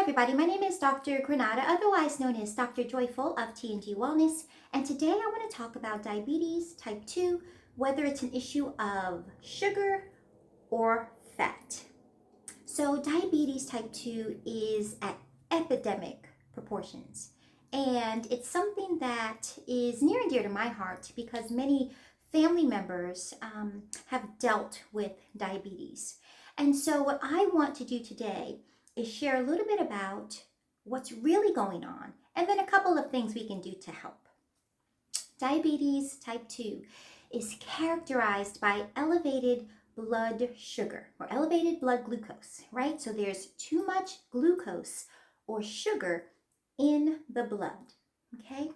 everybody, my name is Dr. Granada, otherwise known as Dr. Joyful of T&G Wellness, and today I want to talk about diabetes type 2, whether it's an issue of sugar or fat. So diabetes type 2 is at epidemic proportions, and it's something that is near and dear to my heart because many family members have dealt with diabetes. And so what I want to do today is share a little bit about what's really going on and then a couple of things we can do to help. Diabetes type 2 is characterized by elevated blood sugar or elevated blood glucose, right? So there's too much glucose or sugar in the blood, okay?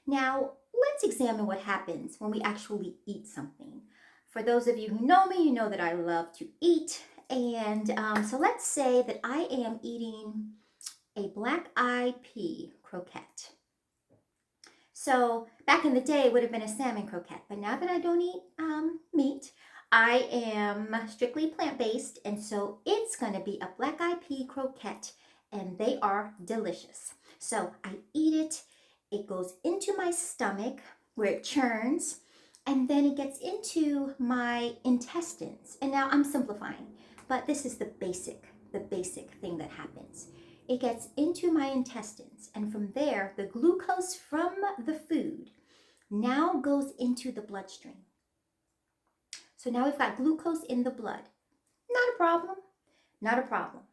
Now, let's examine what happens when we actually eat something. For those of you who know me, you know that I love to eat. And so let's say that I am eating a black-eyed pea croquette. So back in the day, it would have been a salmon croquette. But now that I don't eat meat, I am strictly plant-based. And so it's going to be a black-eyed pea croquette. And they are delicious. So I eat it. It goes into my stomach where it churns. And then it gets into my intestines. And now I'm simplifying. But this is the basic thing that happens. It gets into my intestines, and from there, the glucose from the food now goes into the bloodstream. So now we've got glucose in the blood. Not a problem, not a problem.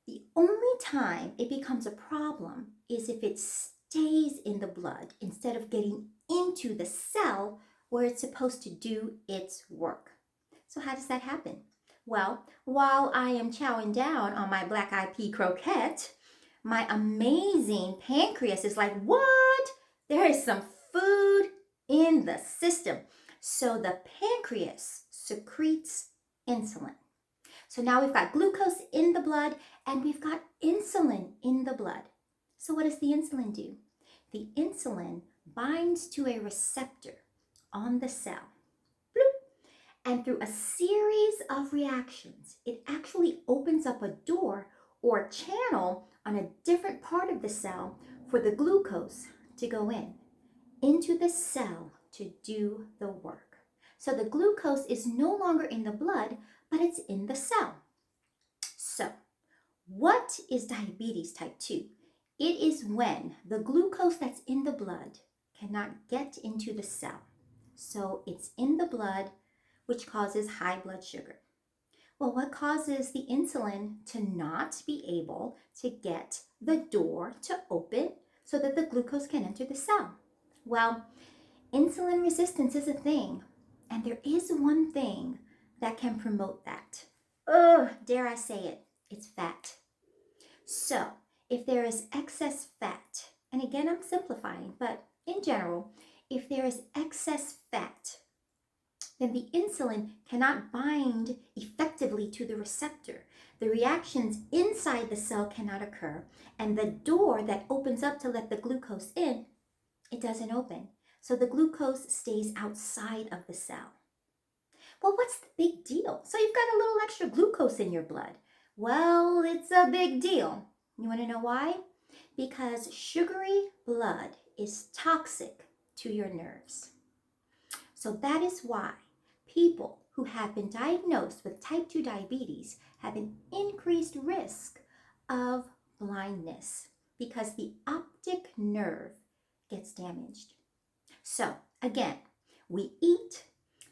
The only time it becomes a problem is if it stays in the blood instead of getting into the cell where it's supposed to do its work. So how does that happen? Well, while I am chowing down on my black-eyed pea croquette, my amazing pancreas is like, what? There is some food in the system. So the pancreas secretes insulin. So now we've got glucose in the blood and we've got insulin in the blood. So what does the insulin do? The insulin binds to a receptor on the cell. And through a series of reactions, it actually opens up a door or a channel on a different part of the cell for the glucose to go into the cell to do the work. So the glucose is no longer in the blood, but it's in the cell. So what is diabetes type 2? It is when the glucose that's in the blood cannot get into the cell. So it's in the blood, which causes high blood sugar. Well, what causes the insulin to not be able to get the door to open so that the glucose can enter the cell? Well, insulin resistance is a thing, and there is one thing that can promote that. Dare I say it, it's fat. So, if there is excess fat, and again I'm simplifying, but in general, if there is excess fat, then the insulin cannot bind effectively to the receptor. The reactions inside the cell cannot occur, and the door that opens up to let the glucose in, it doesn't open. So the glucose stays outside of the cell. Well, what's the big deal? So you've got a little extra glucose in your blood. Well, it's a big deal. You want to know why? Because sugary blood is toxic to your nerves. So that is why people who have been diagnosed with type 2 diabetes have an increased risk of blindness because the optic nerve gets damaged. So again, we eat,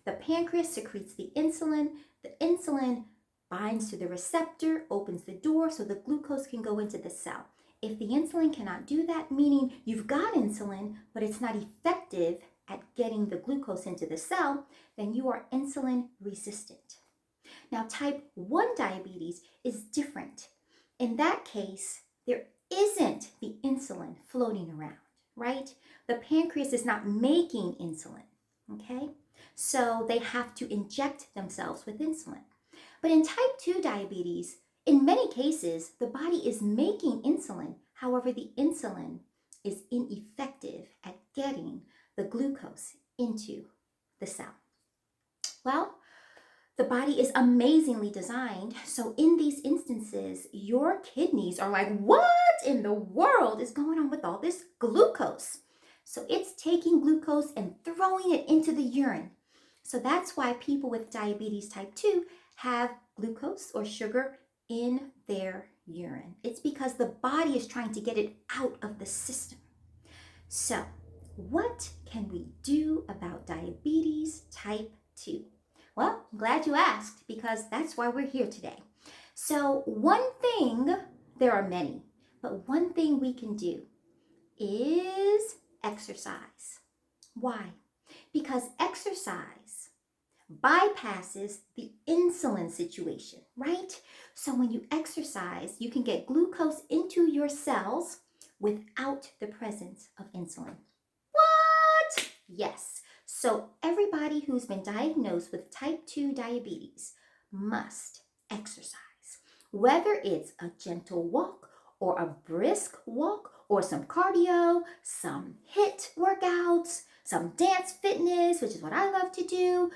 the pancreas secretes the insulin binds to the receptor, opens the door so the glucose can go into the cell. If the insulin cannot do that, meaning you've got insulin, but it's not effective at getting the glucose into the cell, then you are insulin resistant. Now, type 1 diabetes is different. In that case, there isn't the insulin floating around, right? The pancreas is not making insulin, okay? So they have to inject themselves with insulin. But in type 2 diabetes, in many cases, the body is making insulin. However, the insulin is ineffective at getting the glucose into the cell. Well, The body is amazingly designed. So in these instances, your kidneys are like, what in the world is going on with all this glucose? So it's taking glucose and throwing it into the urine. So that's why people with diabetes type 2 have glucose or sugar in their urine. It's because the body is trying to get it out of the system. So, what can we do about diabetes type 2? Well, I'm glad you asked because that's why we're here today. So, one thing, there are many, but one thing we can do is exercise. Why? Because exercise bypasses the insulin situation, right? So when you exercise, you can get glucose into your cells without the presence of insulin. What? Yes. So everybody who's been diagnosed with type 2 diabetes must exercise. Whether it's a gentle walk or a brisk walk or some cardio, some HIIT workouts, some dance fitness, which is what I love to do,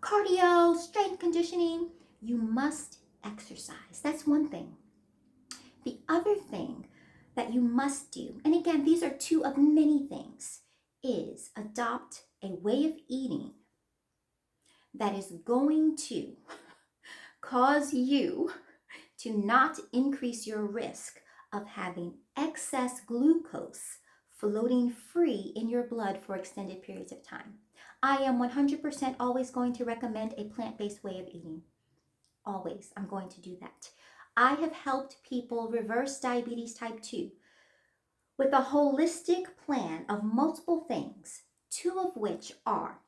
cardio, strength conditioning, you must exercise. That's one thing. The other thing that you must do, and again, these are two of many things, is adopt a way of eating that is going to cause you to not increase your risk of having excess glucose floating free in your blood for extended periods of time. I am 100% always going to recommend a plant-based way of eating. Always, I'm going to do that. I have helped people reverse diabetes type 2 with a holistic plan of multiple things, two of which are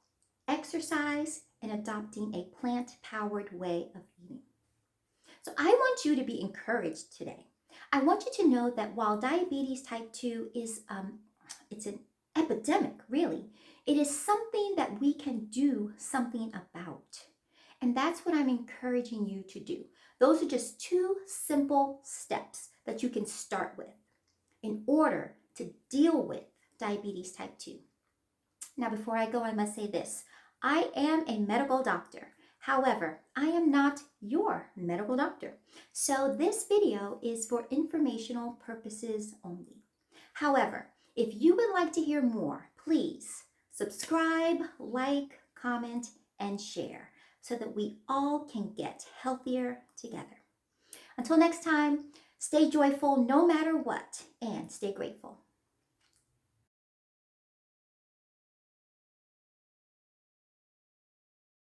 exercise and adopting a plant-powered way of eating. So I want you to be encouraged today. I want you to know that while diabetes type 2 is it's an epidemic, really, it is something that we can do something about. And that's what I'm encouraging you to do. Those are just two simple steps that you can start with in order to deal with diabetes type 2. Now, before I go, I must say this. I am a medical doctor. However, I am not your medical doctor. So this video is for informational purposes only. However, if you would like to hear more, please subscribe, like, comment, and share so that we all can get healthier together. Until next time, stay joyful no matter what, and stay grateful.